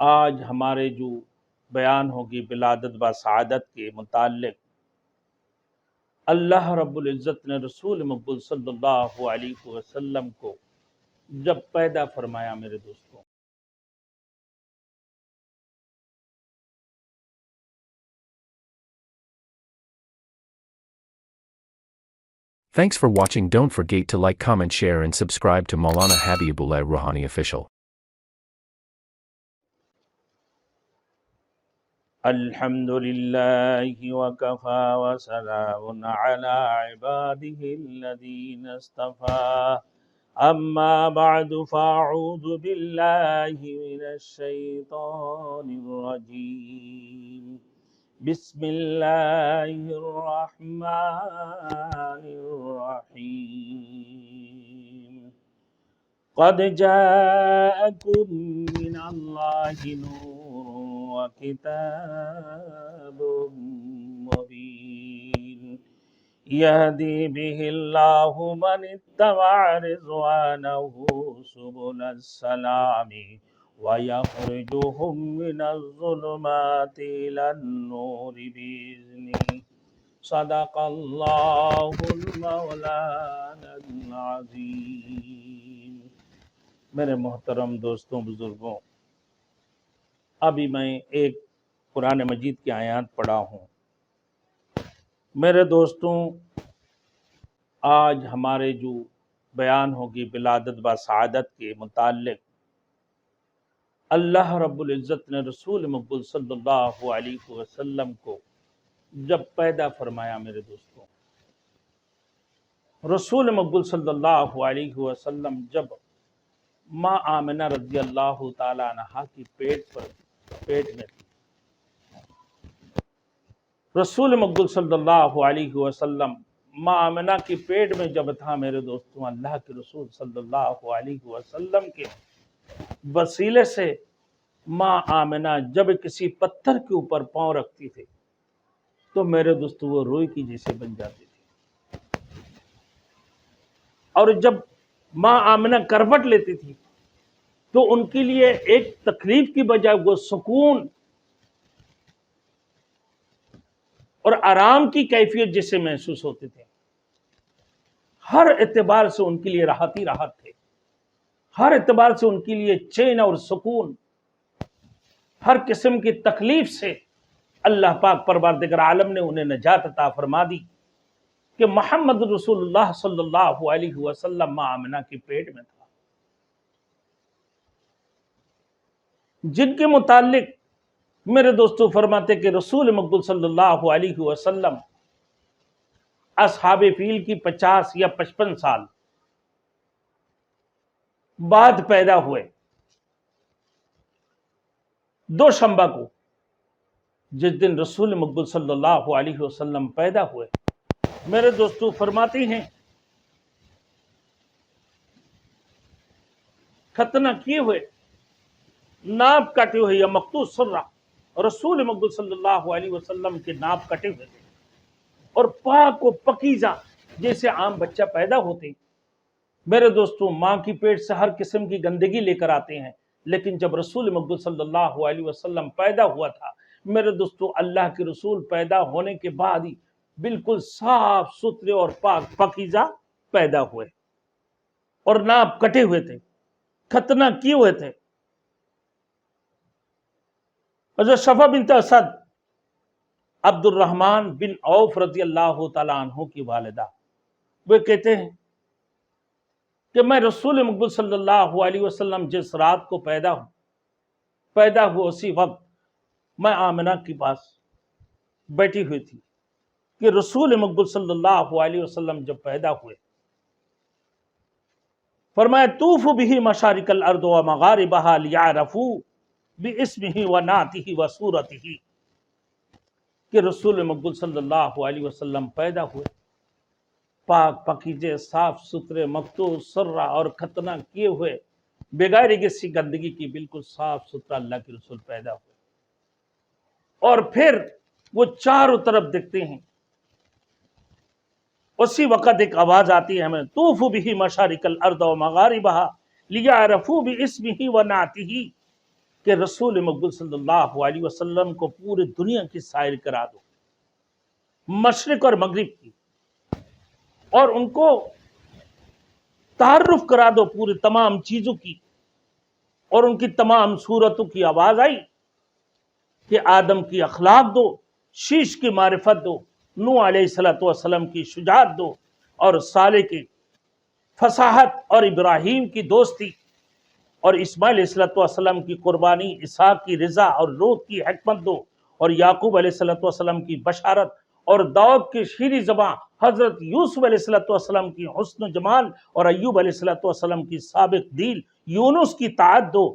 آج ہمارے جو بیان ہوگی ولادت و سعادت کے متعلق، اللہ رب العزت نے رسول مقبول صلی اللہ علیہ وسلم کو جب پیدا فرمایا، میرے دوستوں، Thanks for watching. Don't forget to like, comment, share and subscribe to Maulana Habibullah Rouhani Official. الحمد للہ وکفا وسلام علی عباده الذین اصطفى اما بعد فاعوذ باللہ من الشیطان الرجیم بسم اللہ الرحمن الرحیم قد جاءكم من اللہ نور وكتاب مبين يهدي به الله من اتبع رضوانه سبل السلام ويخرجهم من الظلمات إلى النور بإذنه صدق الله المولانا العظيم۔ میرے محترم دوستوں، بزرگوں، ابھی میں ایک قرآن مجید کی آیات پڑھا ہوں۔ میرے دوستوں، آج ہمارے جو بیان ہوگی ولادت و سعادت کے متعلق، اللہ رب العزت نے رسول مقبول صلی اللہ علیہ وسلم کو جب پیدا فرمایا، میرے دوستوں، رسول مقبول صلی اللہ علیہ وسلم جب ماں آمنہ رضی اللہ تعالیٰ عنہا کی پیٹ میں تھی، رسول مقبول صلی اللہ علیہ وسلم ماں آمنہ کی پیٹ میں جب تھا، میرے دوستوں، اللہ کے رسول صلی اللہ علیہ وسلم کے وسیلے سے ماں آمنہ جب کسی پتھر کے اوپر پاؤں رکھتی تھی تو میرے دوستوں وہ روئی کی جیسے بن جاتی تھی، اور جب ماں آمنہ کروٹ لیتی تھی تو ان کے لیے ایک تکلیف کی بجائے وہ سکون اور آرام کی کیفیت جسے محسوس ہوتے تھے۔ ہر اعتبار سے ان کے لیے راحت ہی راحت تھے، ہر اعتبار سے ان کے لیے چین اور سکون، ہر قسم کی تکلیف سے اللہ پاک پروردگار عالم نے انہیں نجات عطا فرما دی کہ محمد رسول اللہ صلی اللہ علیہ وسلم ماں آمنہ کی پیٹ میں تھا، جن کے متعلق میرے دوستو فرماتے کہ رسول مقبول صلی اللہ علیہ وسلم اصحاب فیل کی 50 یا 55 سال بعد پیدا ہوئے، دوشنبہ کو جس دن رسول مقبول صلی اللہ علیہ وسلم پیدا ہوئے، میرے دوستو فرماتے ہیں ختنہ کیے ہوئے، ناپ کٹے ہوئے یا مقطوع سرہ، رسول مقبول صلی اللہ علیہ وسلم کے ناپ کٹے ہوئے تھے، اور پاک و پکیزہ جیسے عام بچہ پیدا ہوتے۔ میرے دوستو ماں کی پیٹ سے ہر قسم کی گندگی لے کر آتے ہیں، لیکن جب رسول مقبول صلی اللہ علیہ وسلم پیدا ہوا تھا، میرے دوستو اللہ کے رسول پیدا ہونے کے بعد ہی بالکل صاف ستھرے اور پاک پکیزہ پیدا ہوئے، اور ناپ کٹے ہوئے تھے، ختنہ کیے ہوئے تھے۔ حضرت صفیہ بنت اسد عبد الرحمن بن عوف رضی اللہ تعالیٰ عنہ کی والدہ، وہ کہتے ہیں کہ میں رسول مقبول صلی اللہ علیہ وسلم جس رات کو پیدا ہوا اسی وقت میں آمنہ کے پاس بیٹھی ہوئی تھی کہ رسول مقبول صلی اللہ علیہ وسلم جب پیدا ہوئے، فرمایا طوف به مشارق الارض ومغاربها لیعرفوا باسمہ ونعتہ وصورتہ، کہ رسول مقبول صلی اللہ علیہ وسلم پیدا ہوئے، پاک پکیزے صاف ستھرے مقطوع سرہ اور ختنہ کیے ہوئے، بغیر کسی گندگی کی بالکل صاف ستھرا اللہ کے رسول پیدا ہوئے، اور پھر وہ چاروں طرف دیکھتے ہیں، اسی وقت ایک آواز آتی ہے ہمیں طوف به مشارق الارض ومغاربها لیعرفوا باسمہ ونعتہ، کہ رسول مقبول صلی اللہ علیہ وسلم کو پورے دنیا کی سائر کرا دو، مشرق اور مغرب کی، اور ان کو تعارف کرا دو پورے تمام چیزوں کی، اور ان کی تمام صورتوں کی آواز آئی کہ آدم کی اخلاق دو، شیش کی معرفت دو، نوح علیہ السلام کی شجاعت دو، اور صالح کی فصاحت، اور ابراہیم کی دوستی، اور اسماعیل علیہ السلام کی قربانی، اسحاق کی رضا اور لوط کی حکمت دو، اور یعقوب علیہ السلام کی بشارت، اور داؤد کی شیریں زبان، حضرت یوسف علیہ السلام کی حسن و جمال، اور ایوب علیہ السلام کی سابق دین، یونس کی طاعت دو،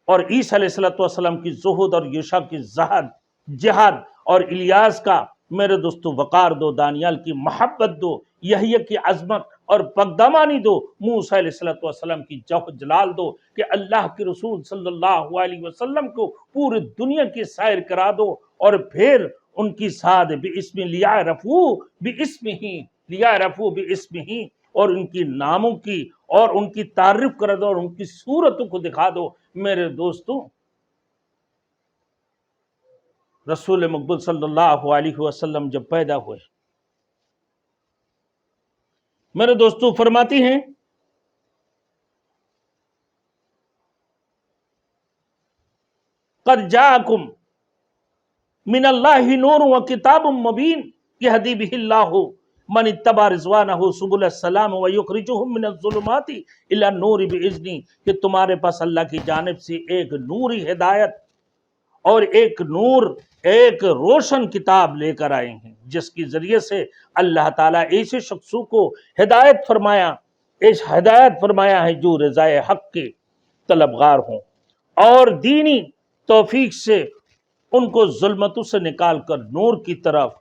اور عیسیٰ علیہ السلام کی زہد، اور یوشع کی زہد جہاد، اور الیاس کا میرے دوستو وقار دو، دانیال کی محبت دو، یحییٰ کی عظمت اور پاکدامانی دو، موسیٰ علیہ السلام کی جوہر جلال دو، کہ اللہ کے رسول صلی اللہ علیہ وسلم کو پورے دنیا کی سائر کرا دو، اور پھر ان کی سعد باسم لیعرفوا باسمہ، اور ان کی ناموں کی اور ان کی تعریف کر دو، اور ان کی صورتوں کو دکھا دو۔ میرے دوستوں، رسول مقبول صلی اللہ علیہ وسلم جب پیدا ہوئے، میرے دوستوں فرماتی ہیں قد جاءکم من اللہ نور و کتاب مبین یہدی بہ اللہ من اتبع رضوانہ سبل السلام ویخرجہم من الظلمات الی النور باذنہ، کہ تمہارے پاس اللہ کی جانب سے ایک نوری ہدایت اور ایک روشن کتاب لے کر آئے ہیں، جس کی ذریعے سے اللہ تعالیٰ ایسے شخصوں کو ہدایت فرمایا ہے جو رضائے حق کے طلبگار ہوں، اور دینی توفیق سے ان کو ظلمتوں سے نکال کر نور کی طرف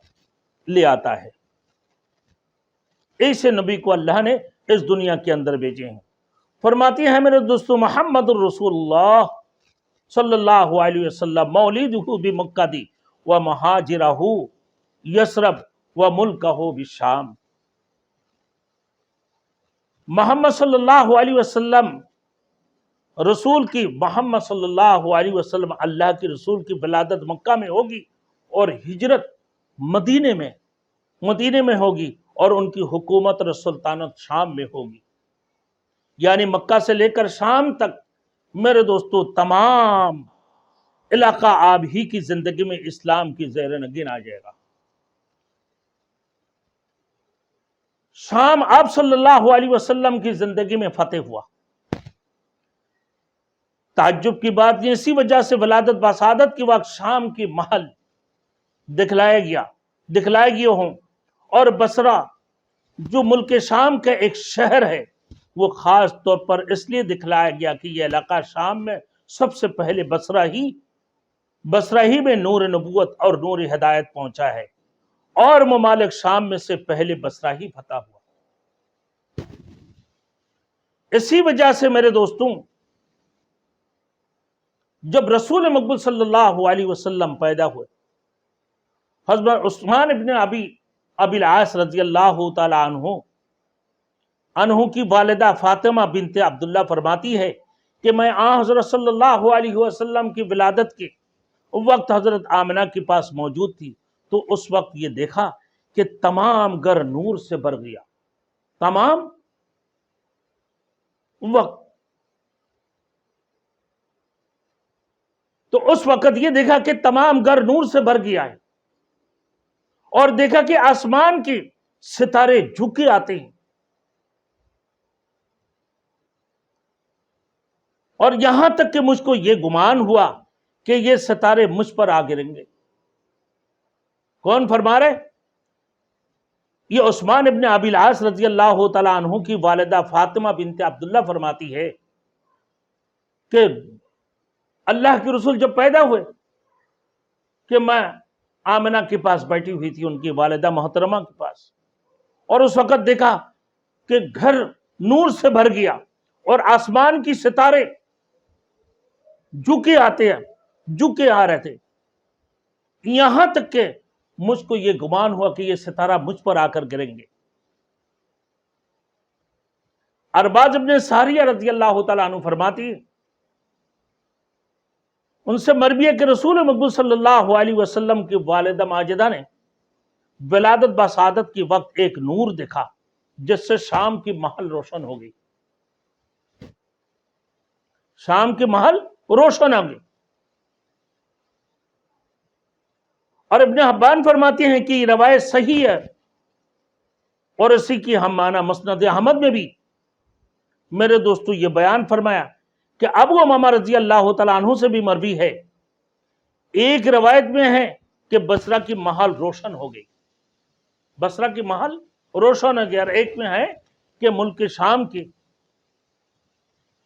لے آتا ہے۔ ایسے نبی کو اللہ نے اس دنیا کے اندر بھیجے ہیں۔ فرماتی ہیں میرے دوستو محمد الرسول اللہ صلی اللہ علیہ وسلم مولدہ بمکہ و مہاجرہ یثرب و ملکہ بالشام۔ محمد صلی اللہ علیہ وسلم محمد صلی اللہ علیہ وسلم اللہ کے رسول کی ولادت مکہ میں ہوگی، اور ہجرت مدینے میں ہوگی، اور ان کی حکومت اور سلطنت شام میں ہوگی، یعنی مکہ سے لے کر شام تک میرے دوستو تمام علاقہ آپ ہی کی زندگی میں اسلام کی زیر نگین آ جائے گا۔ شام آپ صلی اللہ علیہ وسلم کی زندگی میں فتح ہوا۔ تعجب کی بات یہ اسی وجہ سے ولادت بسعادت کے وقت شام کی محل دکھلائے گئے ہوں، اور بصرہ جو ملک شام کا ایک شہر ہے وہ خاص طور پر اس لیے دکھلایا گیا کہ یہ علاقہ شام میں سب سے پہلے بصرہ ہی میں نور نبوت اور نور ہدایت پہنچا ہے، اور ممالک شام میں سے پہلے بصرہ ہی فتح ہوا۔ اسی وجہ سے میرے دوستوں جب رسول مقبول صلی اللہ علیہ وسلم پیدا ہوئے، حضرت عثمان ابن ابی العاص رضی اللہ تعالی عنہ کی والدہ فاطمہ بنت عبداللہ فرماتی ہے کہ میں حضرت صلی اللہ علیہ وسلم کی ولادت کے وقت حضرت آمنہ کے پاس موجود تھی، تو اس وقت یہ دیکھا کہ تمام گھر نور سے بھر گیا، تمام وقت۔ تو اس وقت یہ دیکھا کہ تمام گھر نور سے بھر گیا ہے، اور دیکھا کہ آسمان کے ستارے جھکے آتے ہیں، اور یہاں تک کہ مجھ کو یہ گمان ہوا کہ یہ ستارے مجھ پر آ گریں گے۔ کون فرما رہے؟ یہ عثمان ابن ابی العاص رضی اللہ تعالیٰ عنہ کی والدہ فاطمہ بنت عبداللہ فرماتی ہے کہ اللہ کے رسول جب پیدا ہوئے کہ میں آمنہ کے پاس بیٹھی ہوئی تھی، ان کی والدہ محترمہ کے پاس، اور اس وقت دیکھا کہ گھر نور سے بھر گیا، اور آسمان کی ستارے جھکے آ رہے تھے، یہاں تک کہ مجھ کو یہ گمان ہوا کہ یہ ستارہ مجھ پر آ کر گریں گے۔ ارباز ابن ساریہ رضی اللہ تعالیٰ عنہ فرماتی ان سے مروی ہے کہ رسول مقبول صلی اللہ علیہ وسلم کی والدہ ماجدہ نے ولادت بسعادت کی وقت ایک نور دیکھا جس سے شام کی محل روشن ہو گئی. شام کی محل روشن ہو گئی. اور ابن حبان فرماتے ہیں کہ یہ روایت صحیح ہے اور اسی کی ہم معنی مسند احمد میں بھی میرے دوستو یہ بیان فرمایا کہ ابو امامہ رضی اللہ تعالیٰ عنہ سے بھی مروی ہے. ایک روایت میں ہے کہ بصرہ کی محل روشن ہو گئی. بصرہ کی محل روشن ہو گئی. اور ایک میں ہے کہ ملک شام کی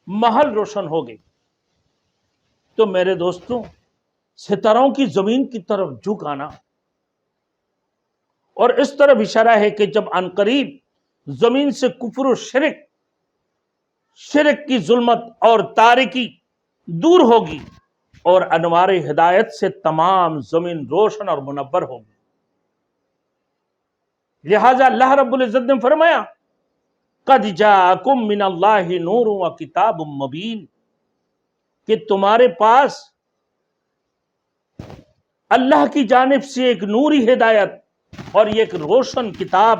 محل روشن ہو گئی. تو میرے دوستوں ستاروں کی زمین کی طرف جھک آنا اور اس طرف اشارہ ہے کہ جب عنقریب زمین سے کفر و شرک کی ظلمت اور تاریکی دور ہوگی اور انوار ہدایت سے تمام زمین روشن اور منور ہوگی. لہذا اللہ رب العزت نے فرمایا قد جاءکم من اللہ نور و کتاب مبین کہ تمہارے پاس اللہ کی جانب سے ایک نوری ہدایت اور ایک روشن کتاب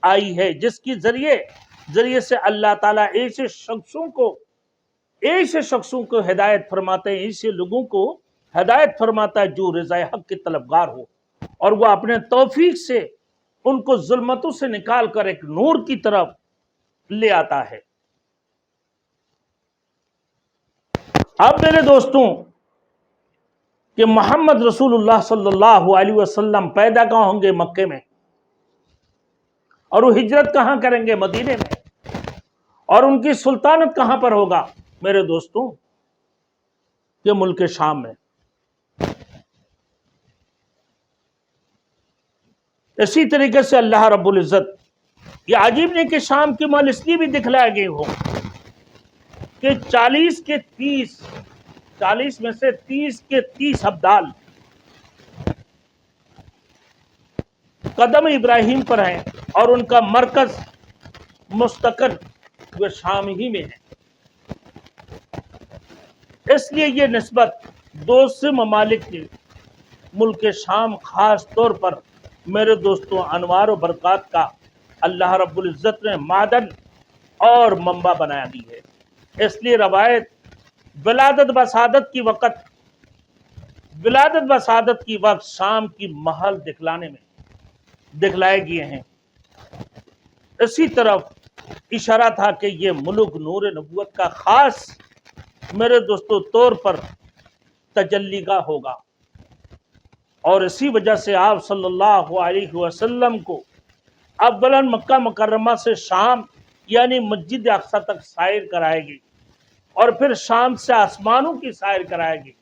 آئی ہے جس کی ذریعے سے اللہ تعالیٰ ایسے شخصوں کو ہدایت فرماتے ہیں, ایسے لوگوں کو ہدایت فرماتا ہے جو رضا حق کے طلبگار ہو اور وہ اپنے توفیق سے ان کو ظلمتوں سے نکال کر ایک نور کی طرف لے آتا ہے. اب میرے دوستوں کہ محمد رسول اللہ صلی اللہ علیہ وسلم پیدا کہاں ہوں گے؟ مکے میں. اور وہ ہجرت کہاں کریں گے؟ مدینے میں. اور ان کی سلطنت کہاں پر ہوگا میرے دوستوں؟ کہ ملک شام میں. اسی طریقے سے اللہ رب العزت یہ عجیب نہیں کہ شام کی محل اس لیے بھی دکھلائے گئے ہو کہ 40 میں سے 30 ابدال قدم ابراہیم پر ہیں اور ان کا مرکز مستقر وہ شام ہی میں ہے. اس لیے یہ نسبت دوسرے ممالک کے ملک شام خاص طور پر میرے دوستوں انوار و برکات کا اللہ رب العزت نے معدن اور منبع بنا دی ہے. اس لیے روایت ولادت بسعادت کی وقت شام کی محل دکھلائے گئے ہیں. اسی طرف اشارہ تھا کہ یہ ملک نور نبوت کا خاص میرے دوستو طور پر تجلی گاہ ہوگا. اور اسی وجہ سے آپ صلی اللہ علیہ وسلم کو اولاً مکہ مکرمہ سے شام یعنی مسجد اقصی تک سائر کرائے گی اور پھر شام سے آسمانوں کی سائر کرائے گی.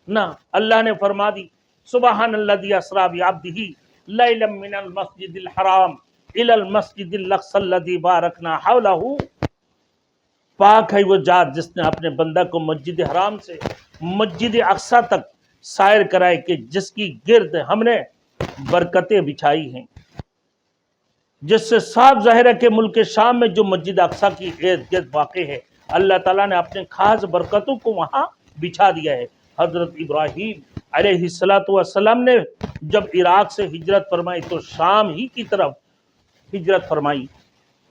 نہ اللہ نے فرما دی سبحان الذی اسری بعبدہ لیلا من المسجد الحرام الی المسجد الاقصی الذی بارکنا حولہ. پاک ہے وہ ذات جس نے اپنے بندہ کو مسجد حرام سے مسجد اقصی تک سائر کرائے کہ جس کی گرد ہم نے برکتیں بچھائی ہیں. جس سے صاف ظاہر ہے کہ ملک شام میں جو مسجد اقصی کی ارد گرد واقع ہے اللہ تعالیٰ نے اپنے خاص برکتوں کو وہاں بچھا دیا ہے. حضرت ابراہیم علیہ السلام نے جب عراق سے ہجرت فرمائی تو شام ہی کی طرف ہجرت فرمائی.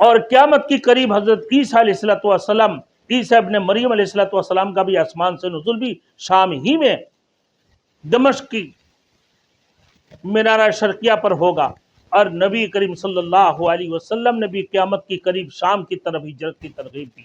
اور قیامت کی قریب حضرت عیسیٰ علیہ السلام عیسیٰ ابن مریم علیہ السلام کا بھی آسمان سے نزول بھی شام ہی میں دمشق کی منارہ شرقیہ پر ہوگا. اور نبی کریم صلی اللہ علیہ وسلم نے بھی قیامت کی قریب شام کی طرف ہجرت کی ترغیب دی.